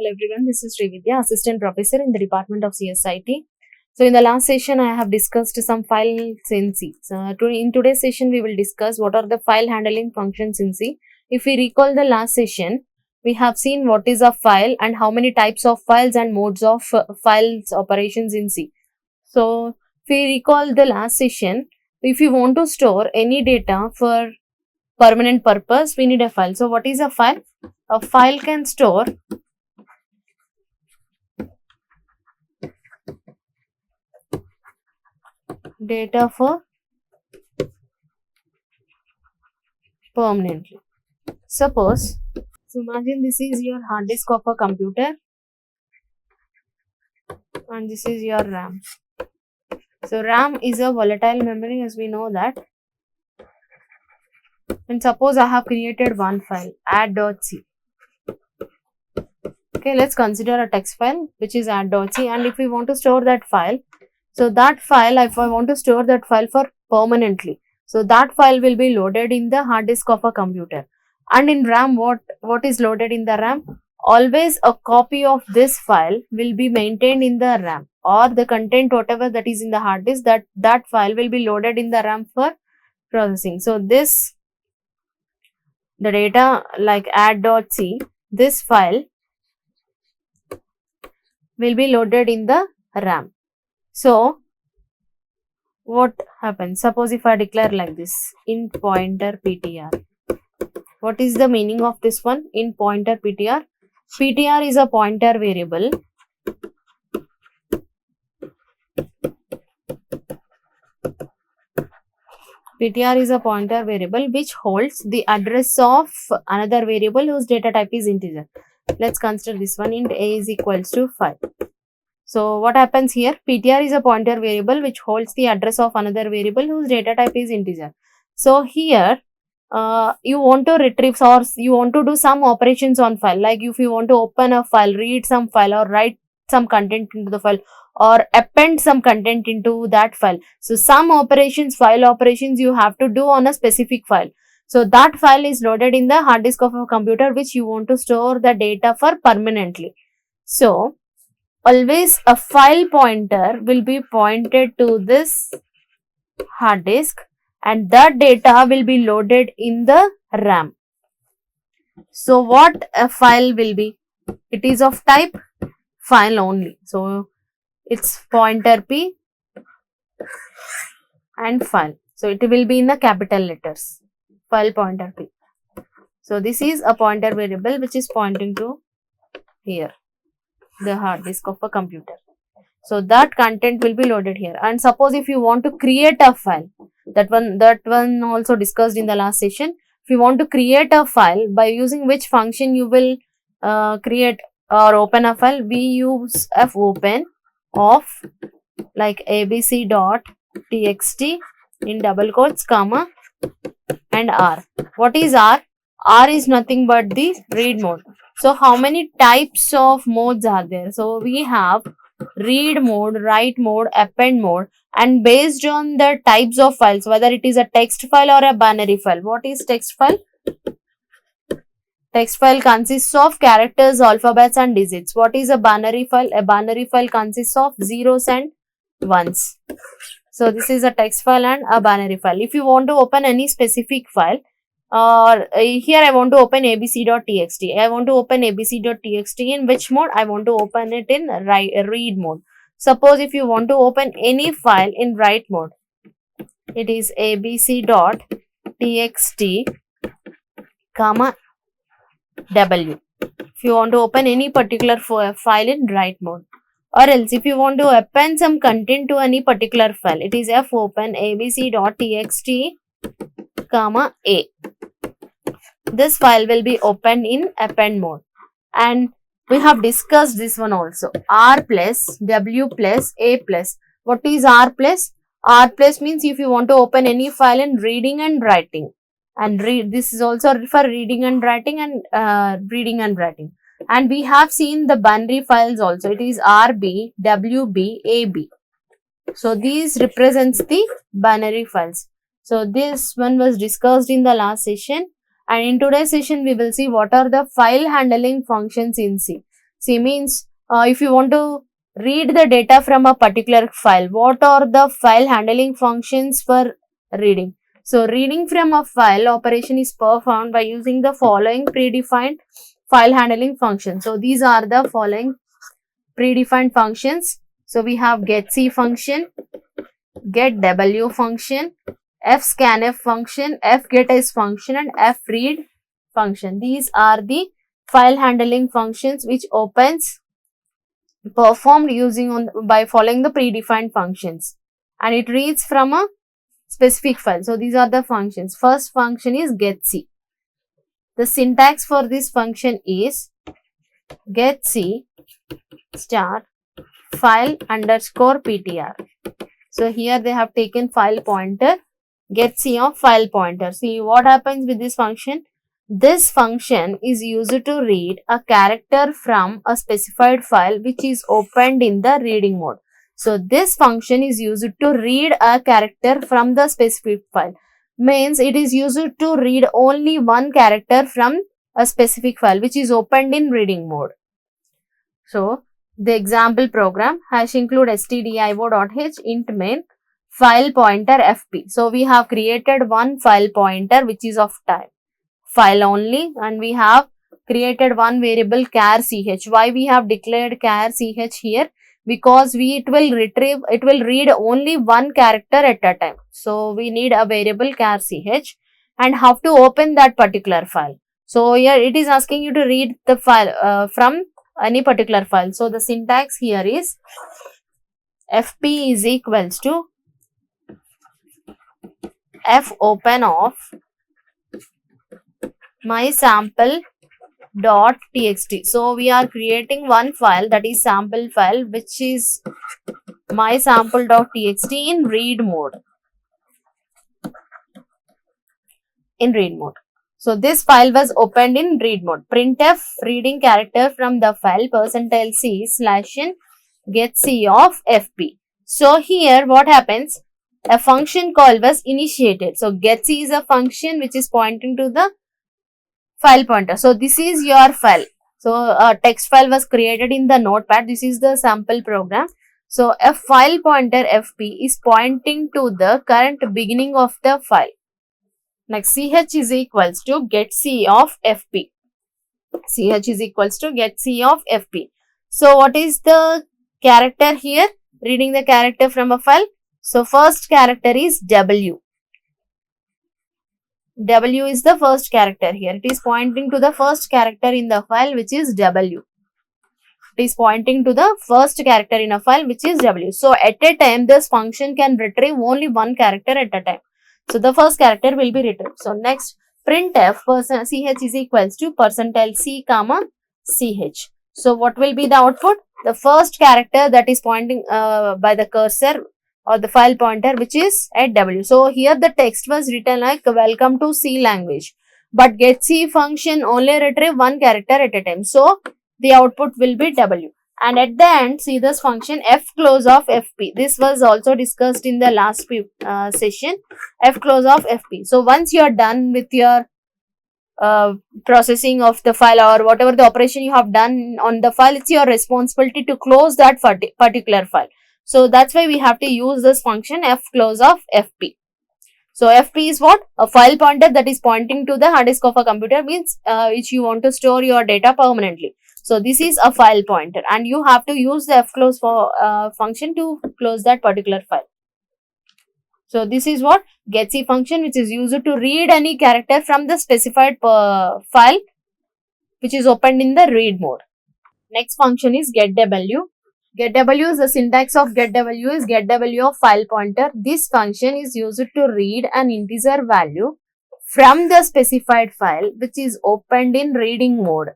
everyone, this is Srividya, Assistant Professor in the Department of CSIT. So in the last session, I have discussed some files in C. So in today's session, we will discuss what are the file handling functions in C. If we recall the last session, we have seen what is a file and how many types of files and modes of files operations in C. So if we recall the last session, if you want to store any data for permanent purpose, we need a file. So what is a file? A file can store data for permanently. Suppose, so imagine this is your hard disk of a computer and this is your RAM. So RAM is a volatile memory, as we know that. And suppose I have created one file, add.c. Okay, let's consider a text file which is add.c, and if we want to store that file, so that file, if I want to store that file for permanently, so that file will be loaded in the hard disk of a computer. And in RAM, what is loaded in the RAM? Always a copy of this file will be maintained in the RAM, or the content whatever that is in the hard disk, that file will be loaded in the RAM for processing. So this, the data like add.c, this file will be loaded in the RAM. So what happens? Suppose if I declare like this, int pointer ptr. What is the meaning of this one? Int pointer ptr. Ptr is a pointer variable. Ptr is a pointer variable which holds the address of another variable whose data type is integer. Let's consider this one, int a is equals to 5. So what happens here? Ptr is a pointer variable which holds the address of another variable whose data type is integer. So here you want to retrieve or you want to do some operations on file, like if you want to open a file, read some file, or write some content into the file, or append some content into that file. So some operations, file operations, you have to do on a specific file. So that file is loaded in the hard disk of a computer which you want to store the data for permanently. So always a file pointer will be pointed to this hard disk and that data will be loaded in the RAM. So what a file will be? It is of type file only. So it's pointer p and file. So it will be in the capital letters, file pointer p. So this is a pointer variable which is pointing to here, the hard disk of a computer. So that content will be loaded here. And suppose if you want to create a file, that one also discussed in the last session. If you want to create a file, by using which function you will create or open a file, we use fopen of like abc.txt in double quotes, comma, and r. What is r? R is nothing but the read mode. So how many types of modes are there? So we have read mode, write mode, append mode, and based on the types of files, whether it is a text file or a binary file. What is text file? Text file consists of characters, alphabets and digits. What is a binary file? A binary file consists of zeros and ones. So this is a text file and a binary file. If you want to open any specific file, here I want to open abc.txt. I want to open abc.txt in which mode? I want to open it in read mode. Suppose if you want to open any file in write mode, it is abc.txt, comma, w. If you want to open any particular file in write mode. Or else if you want to append some content to any particular file, it is fopen abc.txt, comma, a. This file will be opened in append mode. And we have discussed this one also. R plus, W plus, A plus. What is R plus? R plus means if you want to open any file in reading and writing. And this is also for reading and writing and writing. And we have seen the binary files also. It is RB, WB, AB. So these represents the binary files. So this one was discussed in the last session. And in today's session, we will see what are the file handling functions in C. See, means if you want to read the data from a particular file, what are the file handling functions for reading? So, reading from a file operation is performed by using the following predefined file handling functions. So, these are the following predefined functions. So, we have getC function, getW function, fscanf function, fgetS function, and fread function. These are the file handling functions which opens performed using by following the predefined functions, and it reads from a specific file. So these are the functions. First function is getC. The syntax for this function is getC star file underscore ptr. So here they have taken file pointer, getC of file pointer. See what happens with this function. This function is used to read a character from a specified file which is opened in the reading mode. So this function is used to read a character from the specific file. Means it is used to read only one character from a specific file which is opened in reading mode. So the example program hash include stdio.h int main file pointer fp. So we have created one file pointer which is of type file only, and we have created one variable char ch. Why we have declared char ch here? Because it will read only one character at a time. So we need a variable char ch and have to open that particular file. So here it is asking you to read the file from any particular file. So the syntax here is fp is equals to fopen of my sample dot txt. So we are creating one file, that is sample file, which is my sample dot txt in read mode. So this file was opened in read mode. Printf reading character from the file %c /n getC of fp. So here what happens? A function call was initiated. So getC is a function which is pointing to the file pointer. So this is your file. So a text file was created in the notepad. This is the sample program. So a file pointer fp is pointing to the current beginning of the file. Next, ch is equals to getC of fp. Ch is equals to getC of fp. So what is the character here? Reading the character from a file. So first character is w. W is the first character here. It is pointing to the first character in the file, which is W. It is pointing to the first character in a file, which is W. So at a time, this function can retrieve only one character at a time. So the first character will be retrieved. So next, printf ch is equals to %c comma ch. So what will be the output? The first character that is pointing by the cursor or the file pointer, which is at W. So here the text was written like welcome to C language, but getC function only retrieve one character at a time. So the output will be W. And at the end, see this function fclose of fp. This was also discussed in the last session, fclose of fp. So once you are done with your processing of the file or whatever the operation you have done on the file, it's your responsibility to close that particular file. So that's why we have to use this function fclose of fp. So fp is what? A file pointer that is pointing to the hard disk of a computer, means which you want to store your data permanently. So this is a file pointer, and you have to use the fclose function to close that particular file. So this is what? getC function, which is used to read any character from the specified file which is opened in the read mode. Next function is getW. GetW is the syntax of getW is getW of file pointer. This function is used to read an integer value from the specified file which is opened in reading mode.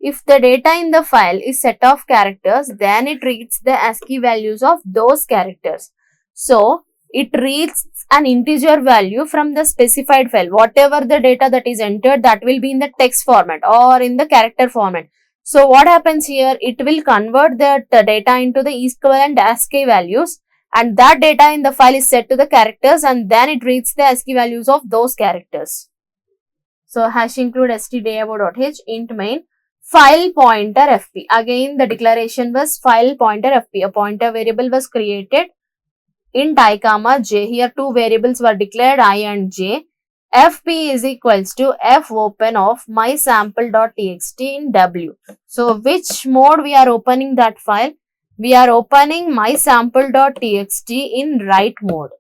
If the data in the file is set of characters, then it reads the ASCII values of those characters. So it reads an integer value from the specified file. Whatever the data that is entered, that will be in the text format or in the character format. So what happens here? It will convert the data into the equivalent ASCII values, and that data in the file is set to the characters, and then it reads the ASCII values of those characters. So hash include stdio.h int main file pointer fp. Again the declaration was file pointer fp. A pointer variable was created int I comma j. Here two variables were declared, I and j. fp is equals to f open of my sample.txt in w. So which mode we are opening that file? We are opening my sample.txt in write mode.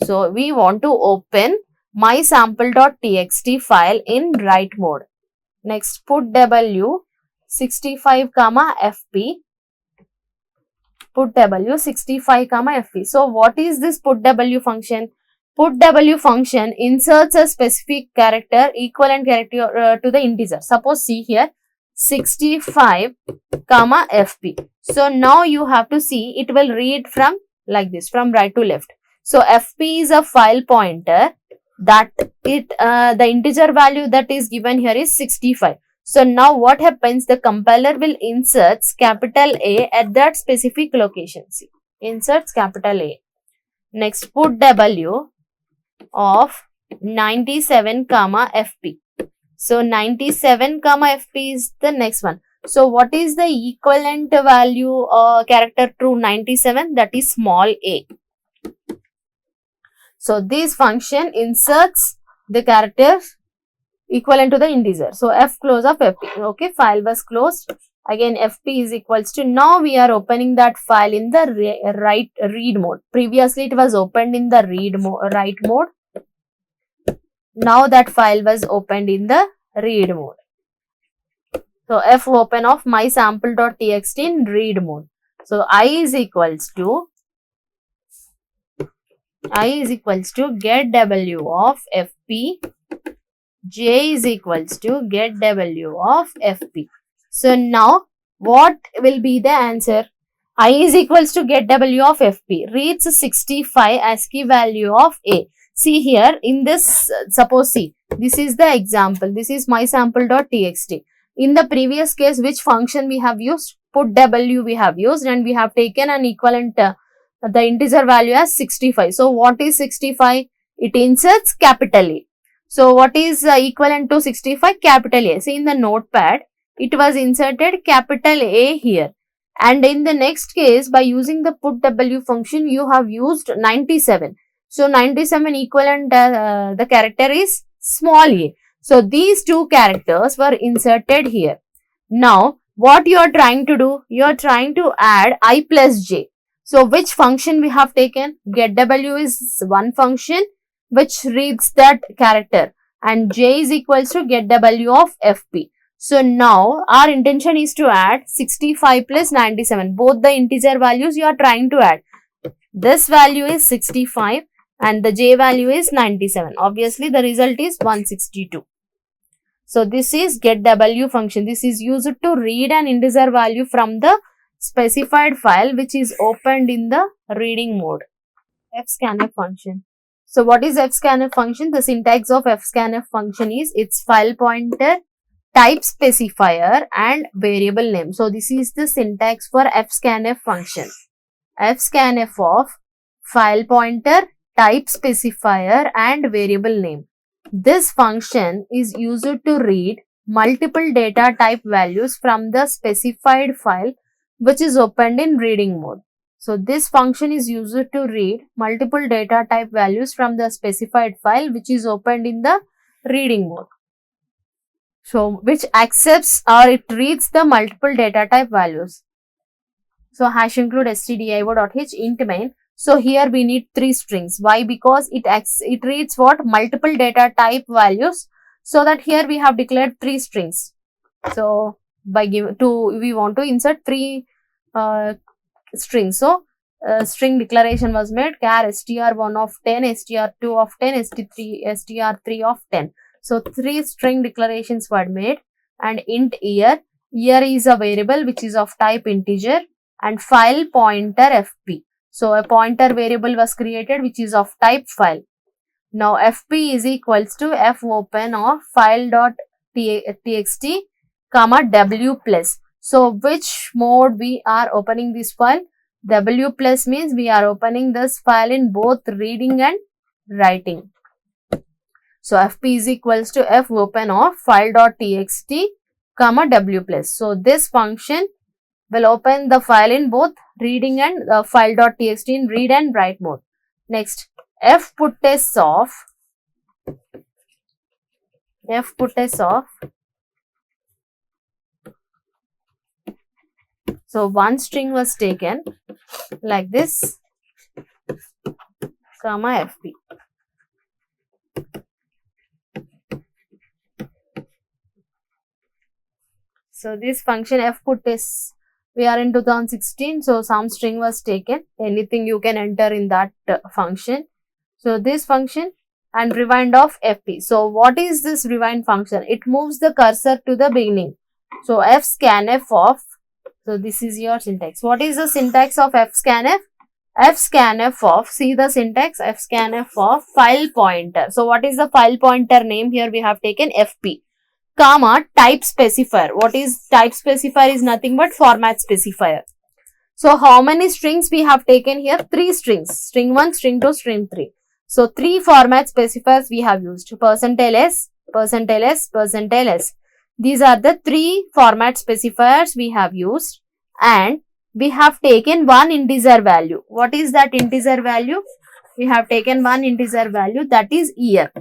So we want to open my sample.txt file in write mode. Next, put w 65 comma fp. Put w 65 comma fp. So what is this put w function? Put w function inserts a specific character, equivalent character to the integer. Suppose see here 65 comma fp. So now you have to see, it will read from like this, from right to left. So fp is a file pointer that the integer value that is given here is 65. So now what happens, the compiler will inserts capital A at that specific location. See, inserts capital A. Next, put w of 97 comma fp. So 97 comma fp is the next one. So what is the equivalent value character to 97? That is small a. So this function inserts the character equivalent to the integer. So f close of fp. Okay, file was closed. Again fp is equals to, now we are opening that file in the read mode. Previously it was opened in the write mode. Now that file was opened in the read mode. So f open of my sample.txt in read mode. So I is equals to get w of fp, j is equals to get w of fp. So now what will be the answer? I is equals to get w of fp, reads 65 ASCII value of a. See here in this, suppose see, this is the example, this is my sample.txt. In the previous case, which function we have used? Put w we have used, and we have taken an equivalent the integer value as 65. So what is 65? It inserts capital A. So what is equivalent to 65? Capital A. See in the notepad, it was inserted capital A here. And in the next case, by using the put w function, you have used 97. So 97 equivalent, the character is small a. So these two characters were inserted here. Now what you are trying to do? You are trying to add I plus j. So which function we have taken? Get w is one function which reads that character, and j is equals to get w of fp. So now our intention is to add 65 plus 97. Both the integer values you are trying to add. This value is 65 and the j value is 97. Obviously the result is 162. So this is get w function. This is used to read an integer value from the specified file which is opened in the reading mode. fscanf function. So what is fscanf function? The syntax of fscanf function is its file pointer, type specifier and variable name. So this is the syntax for fscanf function. fscanf of file pointer, type specifier and variable name. This function is used to read multiple data type values from the specified file which is opened in reading mode. So this function is used to read multiple data type values from the specified file which is opened in the reading mode. So which accepts or it reads the multiple data type values. So hash include stdio.h int main. So here we need 3 strings. Why? Because it reads what? Multiple data type values. So that here we have declared 3 strings. So by we want to insert 3 strings. So string declaration was made char str1 of 10, str2 of 10, str3 of 10. So 3 string declarations were made, and int year. Year is a variable which is of type integer, and file pointer fp. So a pointer variable was created which is of type file. Now fp is equals to f open of file.txt comma w plus. So which mode we are opening this file? W plus means we are opening this file in both reading and writing. So fp is equals to f open of file.txt comma w plus. So this function will open the file in both reading and file.txt in read and write mode. Next, f put s of so one string was taken like this, comma fp. So this function f put is, we are in 2016, so some string was taken, anything you can enter in that function. So this function and rewind of fp. So what is this rewind function? It moves the cursor to the beginning. So fscanf of, so this is your syntax. What is the syntax of fscanf? Fscanf of, see the syntax, fscanf of file pointer. So what is the file pointer name? Here we have taken fp, comma type specifier. What is type specifier? Is nothing but format specifier. So how many strings we have taken here? 3 strings, string 1, string 2, string 3. So 3 format specifiers we have used, %s, %s, %s. These are the 3 format specifiers we have used, and we have taken one integer value. What is that integer value? We have taken one integer value, that is year.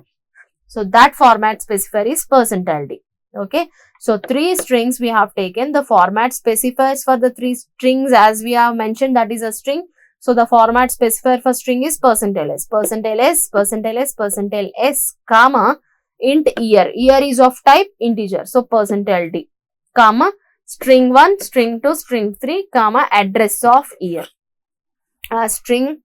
So that format specifier is %d. Okay. So 3 strings we have taken. The format specifiers for the 3 strings, as we have mentioned, that is a string. So the format specifier for string is %ls, %ls, %ls, %ls, comma int year. Year is of type integer. So %ld, comma string 1, string 2, string 3, comma address of year. String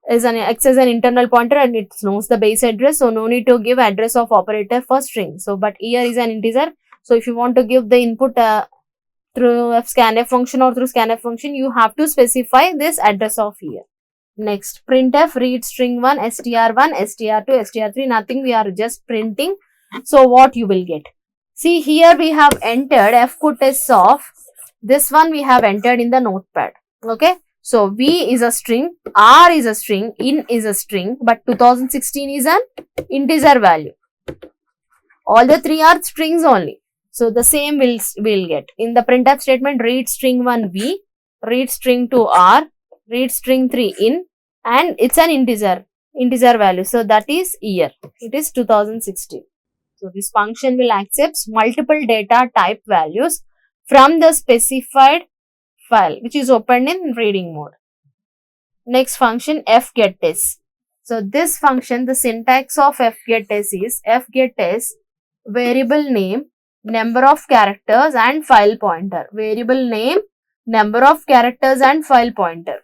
is acts as an internal pointer and it knows the base address. So no need to give address of operator for string. So but year is an integer. So if you want to give the input through scanf function or through scanf function, you have to specify this address of year. Next, printf read string 1, str1, str2, str3, nothing, we are just printing. So what you will get? See, here we have entered f put s of, this one we have entered in the notepad. Okay. So v is a string, r is a string, in is a string, but 2016 is an integer value. All the 3 are strings only. So the same will get. In the printf statement, read string 1 v, read string 2 r, read string 3 in, and it's an integer value. So that is year. It is 2016. So this function will accept multiple data type values from the specified file which is opened in reading mode. Next function, fgetS. So this function, the syntax of fgetS is fgetS variable name, number of characters and file pointer. Variable name, number of characters and file pointer.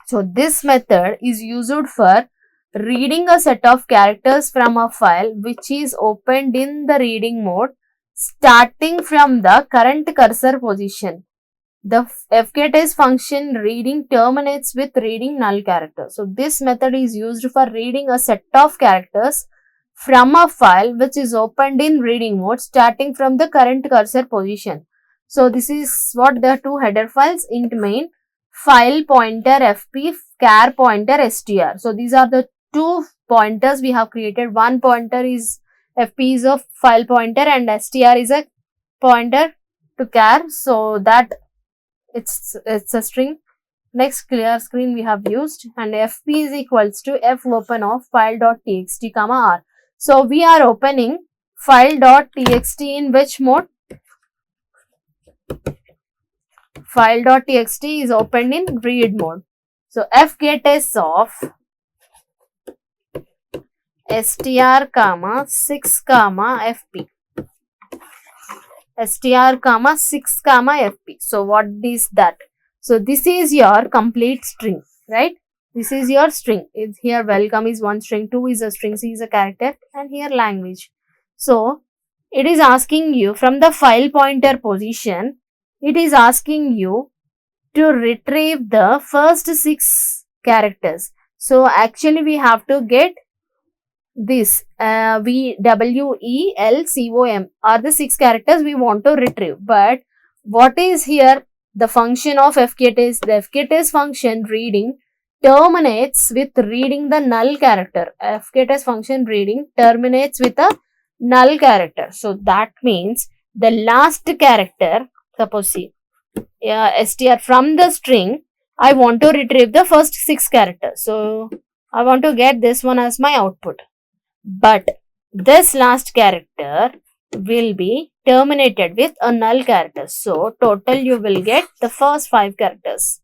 So this method is used for reading a set of characters from a file which is opened in the reading mode starting from the current cursor position. The fgetS function reading terminates with reading null character. So this method is used for reading a set of characters from a file which is opened in reading mode starting from the current cursor position. So this is what the 2 header files, int main, file pointer fp, char pointer str. So these are the 2 pointers we have created. One pointer is fp is a file pointer and str is a pointer to char. So that it's a string. Next, clear screen we have used, and fp is equals to f open of file.txt comma r. So we are opening file.txt in which mode? File.txt is opened in read mode. So fgetS of str comma 6 comma fp. str comma 6 comma fp. So what is that? So this is your complete string, right? This is your string. Here welcome is one string, 2 is a string, C is a character, and here language. So it is asking you from the file pointer position, it is asking you to retrieve the first 6 characters. So actually we have to get this V, W, E, L, C, O, M are the 6 characters we want to retrieve. But what is here the function of fgetS? The fgetS function reading terminates with reading the null character. fktest function reading terminates with a null character. So that means the last character, suppose see, str from the string, I want to retrieve the first 6 characters. So I want to get this one as my output. But this last character will be terminated with a null character. So total you will get the first 5 characters.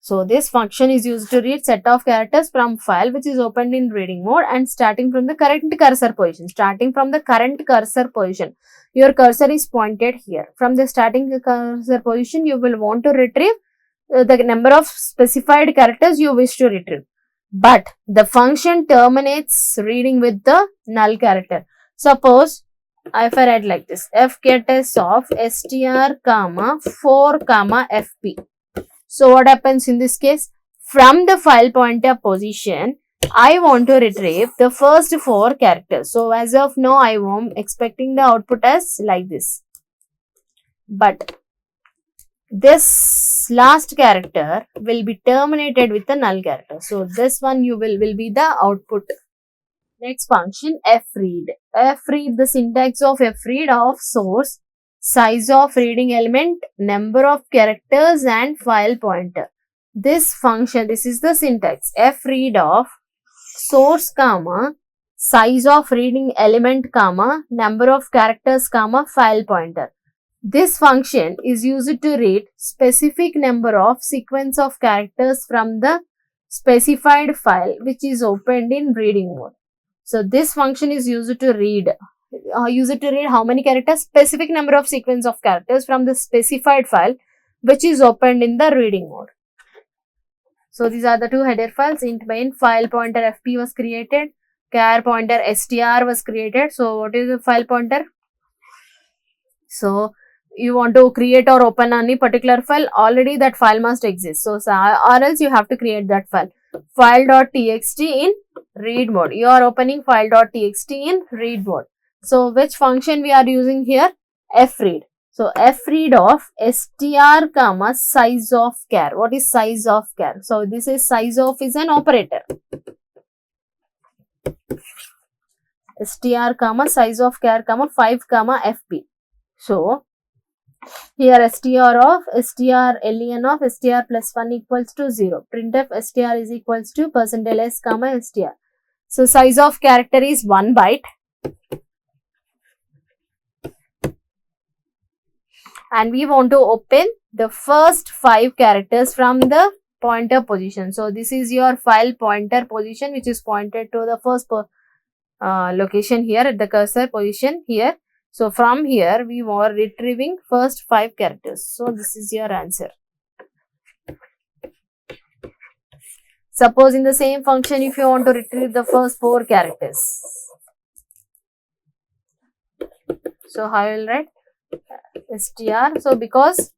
So this function is used to read set of characters from file which is opened in reading mode and starting from the current cursor position. Starting from the current cursor position. Your cursor is pointed here. From the starting cursor position, you will want to retrieve the number of specified characters you wish to retrieve. But the function terminates reading with the null character. Suppose if I write like this, fktest of str comma 4 comma fp. So what happens in this case? From the file pointer position, I want to retrieve the first 4 characters. So as of now, I am expecting the output as like this. But this last character will be terminated with a null character. So this one will be the output. Next function, fread. Fread, the syntax of fread of source, size of reading element, number of characters and file pointer. This function, this is the syntax. Fread of source comma size of reading element comma number of characters comma file pointer. This function is used to read specific number of sequence of characters from the specified file which is opened in reading mode. So this function is used to read how many characters? Specific number of sequence of characters from the specified file which is opened in the reading mode. So these are the 2 header files. Int main file pointer fp was created, char pointer str was created. So what is the file pointer? So you want to create or open any particular file, already that file must exist. So or else you have to create that file. File.txt in read mode. You are opening file.txt in read mode. So which function we are using here? fread. So fread of str comma size of char. What is size of char? So this is size of is an operator. str comma size of char comma 5 comma fp. So here str of len of str plus 1 equals to 0. Printf str is equals to %s comma str. So size of character is 1 byte. And we want to open the first 5 characters from the pointer position. So this is your file pointer position which is pointed to the first location here at the cursor position here. So from here we were retrieving first 5 characters. So this is your answer. Suppose in the same function if you want to retrieve the first 4 characters. So how I will write? str. So because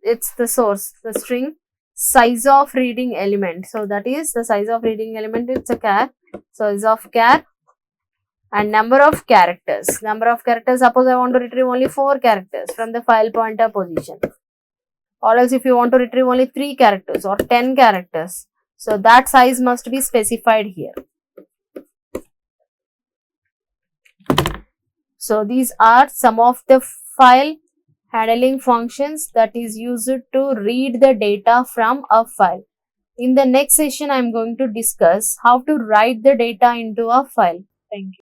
it's the source, the string, size of reading element. So that is the size of reading element, it's a char. So size of char and number of characters. Number of characters, suppose I want to retrieve only 4 characters from the file pointer position. Or else if you want to retrieve only 3 characters or 10 characters. So that size must be specified here. So these are some of the file handling functions that is used to read the data from a file. In the next session, I am going to discuss how to write the data into a file. Thank you.